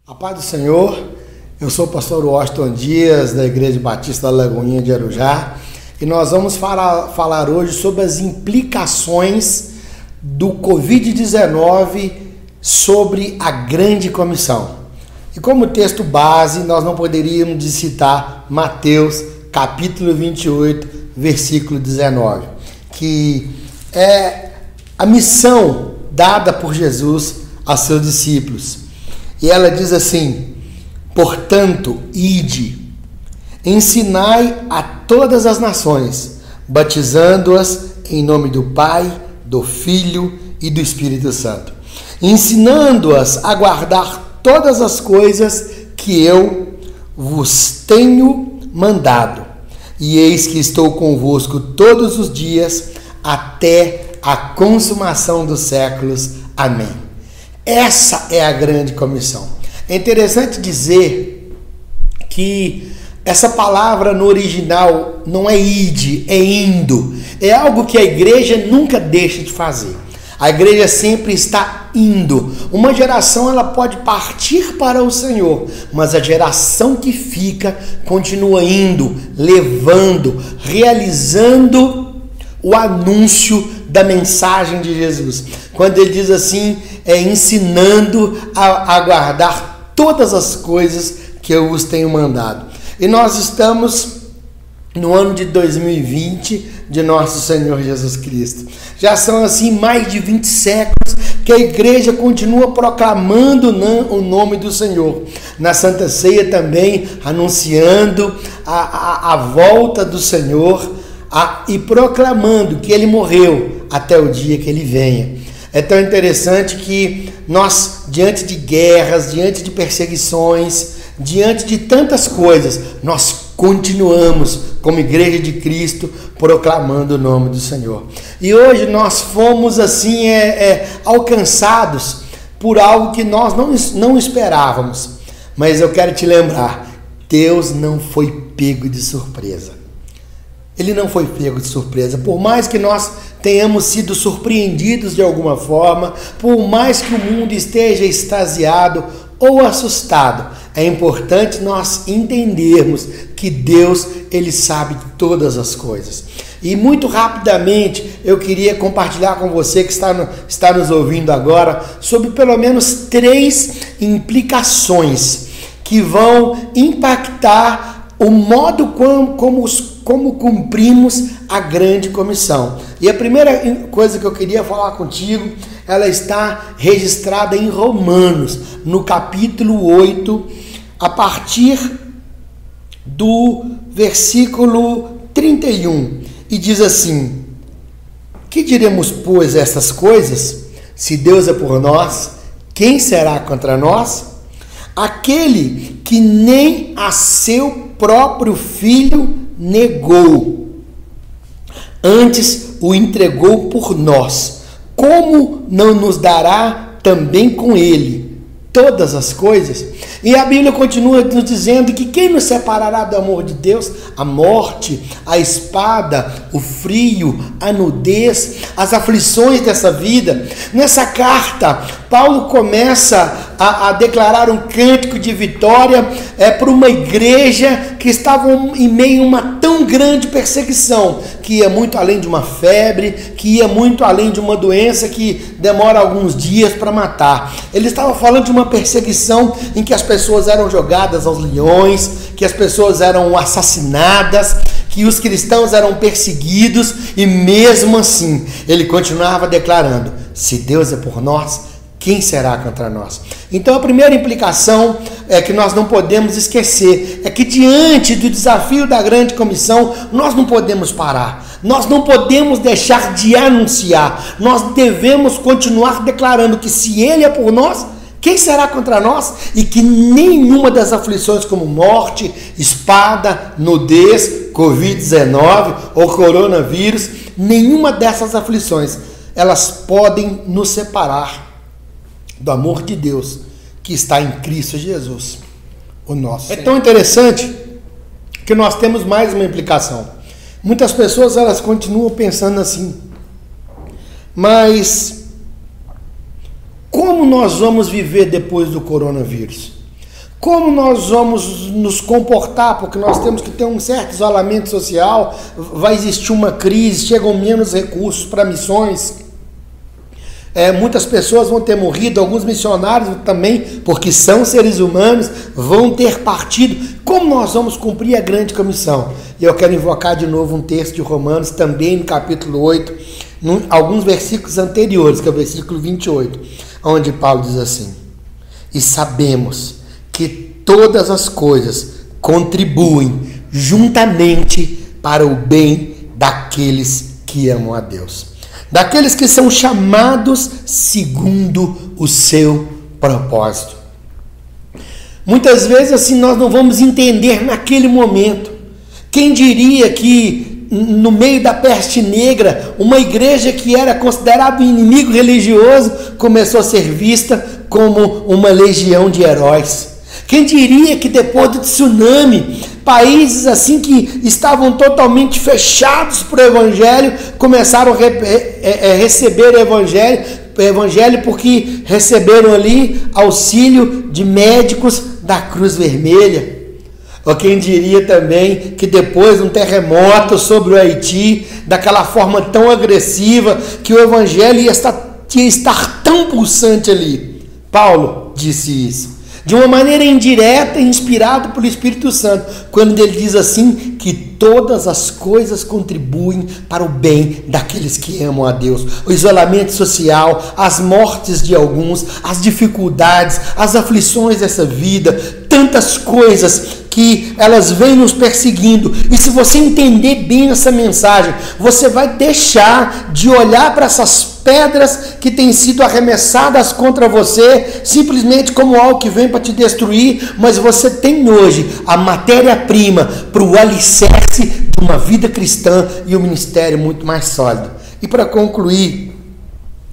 A paz do Senhor, eu sou o pastor Washington Dias, da Igreja Batista da Lagoinha de Arujá, e nós vamos falar hoje sobre as implicações do Covid-19 sobre a grande comissão. E como texto base, nós não poderíamos citar Mateus, capítulo 28, versículo 19, que é a missão dada por Jesus a seus discípulos. E ela diz assim: portanto, ide, ensinai a todas as nações, batizando-as em nome do Pai, do Filho e do Espírito Santo, ensinando-as a guardar todas as coisas que eu vos tenho mandado. E eis que estou convosco todos os dias, até a consumação dos séculos. Amém. Essa é a grande comissão. É interessante dizer que essa palavra no original não é ide, é indo. É algo que a igreja nunca deixa de fazer. A igreja sempre está indo. Uma geração ela pode partir para o Senhor, mas a geração que fica continua indo, levando, realizando o anúncio da mensagem de Jesus. Quando ele diz assim, ensinando a guardar todas as coisas que eu vos tenho mandado. E nós estamos no ano de 2020 de nosso Senhor Jesus Cristo. Já são assim mais de 20 séculos que a igreja continua proclamando o nome do Senhor. Na Santa Ceia também anunciando a volta do Senhor e proclamando que Ele morreu até o dia que Ele venha. É tão interessante que nós, diante de guerras, diante de perseguições, diante de tantas coisas, nós continuamos, como Igreja de Cristo, proclamando o nome do Senhor. E hoje nós fomos assim alcançados por algo que nós não esperávamos. Mas eu quero te lembrar, Deus não foi pego de surpresa. Ele não foi pego de surpresa. Por mais que nós tenhamos sido surpreendidos de alguma forma, por mais que o mundo esteja extasiado ou assustado, é importante nós entendermos que Deus, Ele sabe todas as coisas. E muito rapidamente eu queria compartilhar com você que está nos ouvindo agora sobre pelo menos 3 implicações que vão impactar o modo como cumprimos a grande comissão. E a primeira coisa que eu queria falar contigo, ela está registrada em Romanos, no capítulo 8, a partir do versículo 31, e diz assim: que diremos, pois, essas coisas? Se Deus é por nós, quem será contra nós? Aquele que nem a seu próprio filho negou, antes o entregou por nós, como não nos dará também com ele todas as coisas? E a Bíblia continua nos dizendo que quem nos separará do amor de Deus? A morte, a espada, o frio, a nudez, as aflições dessa vida. Nessa carta, Paulo começa a declarar um cântico de vitória para uma igreja que estava em meio a uma tão grande perseguição, que ia muito além de uma febre, que ia muito além de uma doença que demora alguns dias para matar. Ele estava falando de uma perseguição em que as pessoas eram jogadas aos leões, que as pessoas eram assassinadas, que os cristãos eram perseguidos, e mesmo assim ele continuava declarando: se Deus é por nós, quem será contra nós? Então a primeira implicação que nós não podemos esquecer é que diante do desafio da grande comissão, nós não podemos parar, nós não podemos deixar de anunciar, nós devemos continuar declarando que se Ele é por nós, quem será contra nós? E que nenhuma das aflições como morte, espada, nudez, Covid-19 ou coronavírus, nenhuma dessas aflições, elas podem nos separar do amor de Deus que está em Cristo Jesus, o nosso Senhor. É tão interessante que nós temos mais uma implicação. Muitas pessoas elas continuam pensando assim: mas como nós vamos viver depois do coronavírus? Como nós vamos nos comportar, porque nós temos que ter um certo isolamento social, vai existir uma crise, chegam menos recursos para missões. Muitas pessoas vão ter morrido, alguns missionários também, porque são seres humanos, vão ter partido. Como nós vamos cumprir a grande comissão? E eu quero invocar de novo um texto de Romanos, também no capítulo 8, alguns versículos anteriores, que é o versículo 28, onde Paulo diz assim: e sabemos que todas as coisas contribuem juntamente para o bem daqueles que amam a Deus, daqueles que são chamados segundo o seu propósito. Muitas vezes assim nós não vamos entender naquele momento. Quem diria que no meio da peste negra, uma igreja que era considerada um inimigo religioso começou a ser vista como uma legião de heróis. Quem diria que depois do tsunami, países assim que estavam totalmente fechados para o evangelho começaram a receber o evangelho porque receberam ali auxílio de médicos da Cruz Vermelha. Ou quem diria também que depois de um terremoto sobre o Haiti, daquela forma tão agressiva, que o evangelho ia estar tão pulsante ali. Paulo disse isso de uma maneira indireta, inspirado pelo Espírito Santo, quando ele diz assim, que todas as coisas contribuem para o bem daqueles que amam a Deus. O isolamento social, as mortes de alguns, as dificuldades, as aflições dessa vida, tantas coisas que elas vêm nos perseguindo. E se você entender bem essa mensagem, você vai deixar de olhar para essas pedras que têm sido arremessadas contra você, simplesmente como algo que vem para te destruir, mas você tem hoje a matéria-prima para o alicerce de uma vida cristã e um ministério muito mais sólido. E para concluir,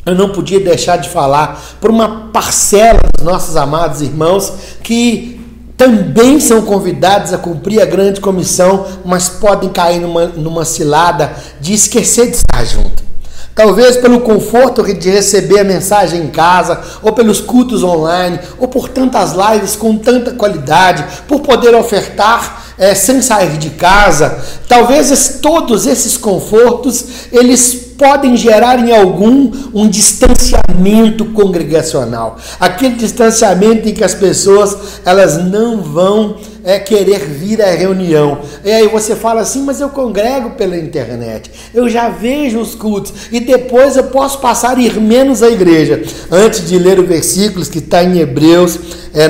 eu não podia deixar de falar por uma parcela dos nossos amados irmãos que também são convidados a cumprir a grande comissão, mas podem cair numa cilada de esquecer de estar junto. Talvez pelo conforto de receber a mensagem em casa, ou pelos cultos online, ou por tantas lives com tanta qualidade, por poder ofertar sem sair de casa. Talvez todos esses confortos, eles podem gerar em algum um distanciamento congregacional. Aquele distanciamento em que as pessoas elas não vão querer vir à reunião. E aí você fala assim, mas eu congrego pela internet, eu já vejo os cultos e depois eu posso passar a ir menos à igreja. Antes de ler o versículo que está em Hebreus,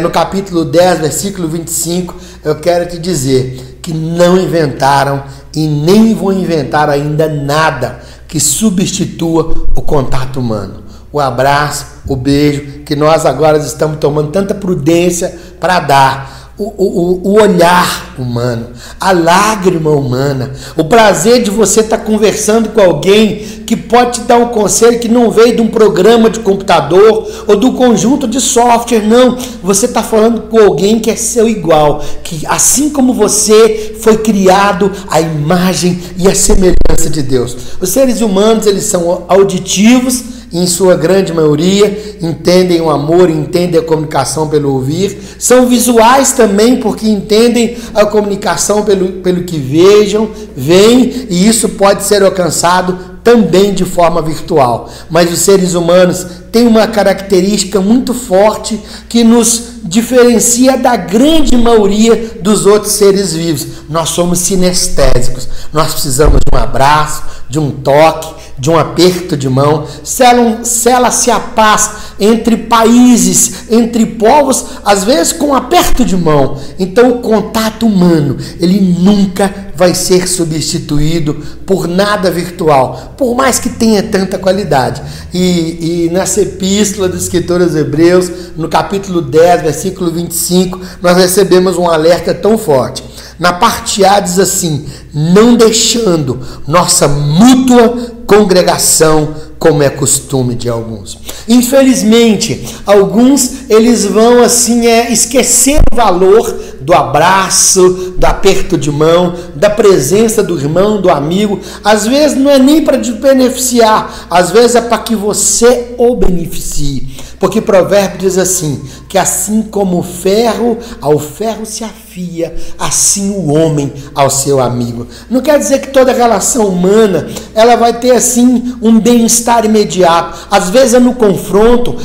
no capítulo 10, versículo 25, eu quero te dizer que não inventaram e nem vão inventar ainda nada que substitua o contato humano, o abraço, o beijo, que nós agora estamos tomando tanta prudência para dar, o olhar humano, a lágrima humana, o prazer de você estar conversando com alguém que pode te dar um conselho que não veio de um programa de computador ou do conjunto de software, não, você está falando com alguém que é seu igual, que assim como você foi criado à imagem e à semelhança de Deus. Os seres humanos, eles são auditivos, em sua grande maioria, entendem o amor, entendem a comunicação pelo ouvir, são visuais também, porque entendem a comunicação pelo que veem, e isso pode ser alcançado também de forma virtual. Mas os seres humanos têm uma característica muito forte que nos diferencia da grande maioria dos outros seres vivos. Nós somos sinestésicos, nós precisamos de um abraço, de um toque, de um aperto de mão. Sela-se a paz entre países, entre povos, às vezes com um aperto de mão. Então o contato humano, ele nunca vai ser substituído por nada virtual, por mais que tenha tanta qualidade. E nessa epístola do escritor aos Hebreus, no capítulo 10, versículo 25, nós recebemos um alerta tão forte. Na parte A diz assim: não deixando nossa mútua congregação, como é costume de alguns. Infelizmente, alguns eles vão assim esquecer o valor do abraço, do aperto de mão, da presença do irmão, do amigo. Às vezes não é nem para te beneficiar, às vezes é para que você o beneficie. Porque provérbio diz assim, que assim como o ferro, ao ferro se afia, assim o homem ao seu amigo. Não quer dizer que toda relação humana, ela vai ter assim um bem-estar imediato. Às vezes é no confronto,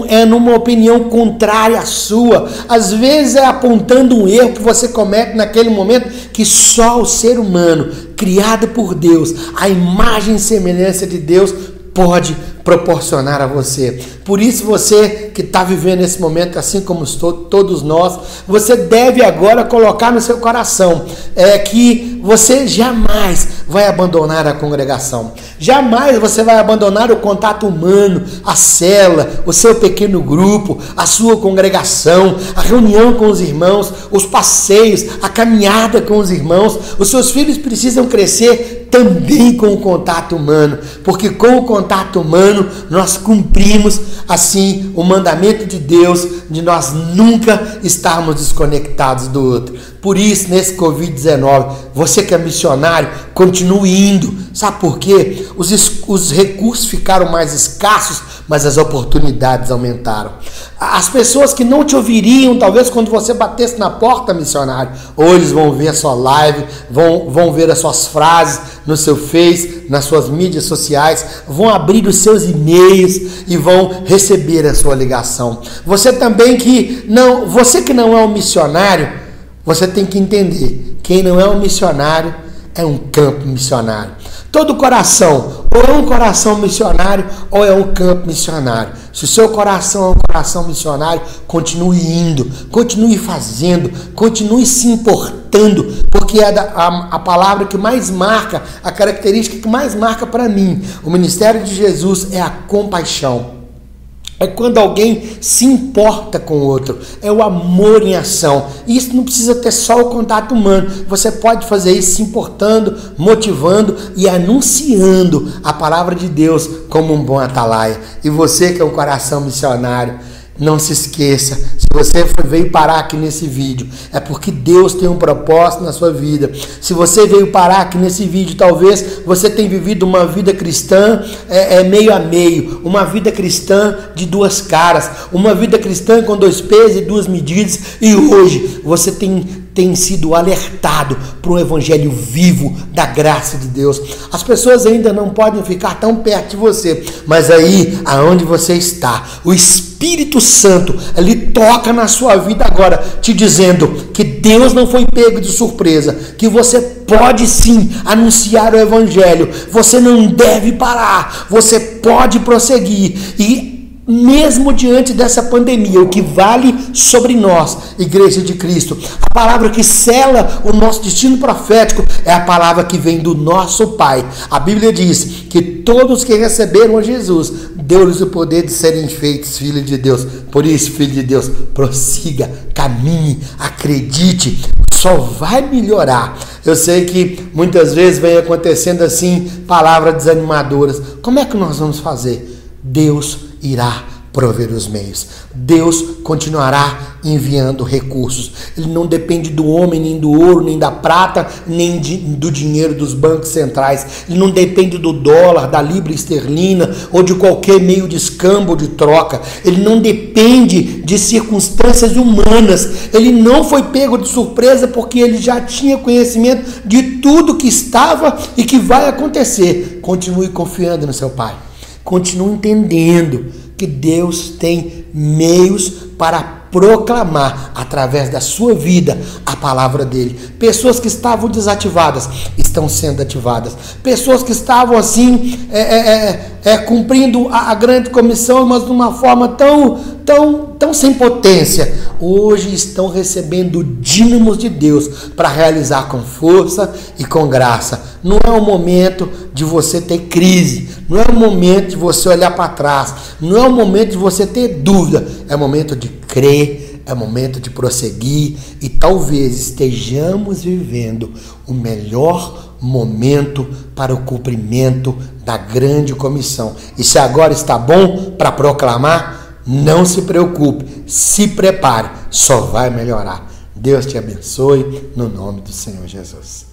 é numa opinião contrária à sua. Às vezes é apontando um erro que você comete naquele momento, que só o ser humano, criado por Deus, a imagem e semelhança de Deus, pode proporcionar a você. Por isso você que está vivendo esse momento, assim como todos nós, você deve agora colocar no seu coração que você jamais vai abandonar a congregação. Jamais você vai abandonar o contato humano, a célula, o seu pequeno grupo, a sua congregação, a reunião com os irmãos, os passeios, a caminhada com os irmãos. Os seus filhos precisam crescer também com o contato humano, porque com o contato humano nós cumprimos assim o mandamento de Deus de nós nunca estarmos desconectados do outro. Por isso, nesse Covid-19, você que é missionário, continue indo. Sabe por quê? Os recursos ficaram mais escassos, mas as oportunidades aumentaram. As pessoas que não te ouviriam, talvez quando você batesse na porta, missionário, ou eles vão ver a sua live, vão ver as suas frases no seu Face, nas suas mídias sociais, vão abrir os seus e-mails e vão receber a sua ligação. Você também você que não é um missionário, você tem que entender, quem não é um missionário é um campo missionário. Todo coração, ou é um coração missionário, ou é um campo missionário. Se o seu coração é um coração missionário, continue indo, continue fazendo, continue se importando, porque é a palavra que mais marca, a característica que mais marca para mim, o ministério de Jesus, é a compaixão. É quando alguém se importa com o outro, é o amor em ação. E isso não precisa ter só o contato humano, você pode fazer isso se importando, motivando e anunciando a palavra de Deus como um bom atalaia. E você que é um coração missionário, não se esqueça, se você veio parar aqui nesse vídeo, é porque Deus tem um propósito na sua vida. Se você veio parar aqui nesse vídeo, talvez você tenha vivido uma vida cristã meio a meio, uma vida cristã de duas caras, uma vida cristã com 2 pesos e 2 medidas, e hoje você tem sido alertado para um evangelho vivo da graça de Deus. As pessoas ainda não podem ficar tão perto de você, mas aí, aonde você está, o Espírito Santo, ele toca na sua vida agora, te dizendo que Deus não foi pego de surpresa, que você pode sim anunciar o evangelho, você não deve parar, você pode prosseguir. E mesmo diante dessa pandemia, o que vale sobre nós, Igreja de Cristo, a palavra que sela o nosso destino profético é a palavra que vem do nosso Pai. A Bíblia diz que todos que receberam a Jesus, deu-lhes o poder de serem feitos filhos de Deus. Por isso, filho de Deus, prossiga, caminhe, acredite, só vai melhorar. Eu sei que muitas vezes vem acontecendo assim, palavras desanimadoras. Como é que nós vamos fazer? Deus irá prover os meios. Deus continuará enviando recursos. Ele não depende do homem, nem do ouro, nem da prata, nem do dinheiro dos bancos centrais. Ele não depende do dólar, da libra esterlina ou de qualquer meio de escambo, de troca. Ele não depende de circunstâncias humanas. Ele não foi pego de surpresa porque ele já tinha conhecimento de tudo que estava e que vai acontecer. Continue confiando no seu Pai. Continue entendendo que Deus tem meios para proclamar através da sua vida a palavra dele. Pessoas que estavam desativadas estão sendo ativadas. Pessoas que estavam assim cumprindo a grande comissão, mas de uma forma tão sem potência, hoje estão recebendo dínamos de Deus para realizar com força e com graça. Não é o momento de você ter crise, não é o momento de você olhar para trás, não é o momento de você ter dúvida, é o momento de crer, é o momento de prosseguir, e talvez estejamos vivendo o melhor momento para o cumprimento da grande comissão. E se agora está bom para proclamar, não se preocupe, se prepare, só vai melhorar. Deus te abençoe, no nome do Senhor Jesus.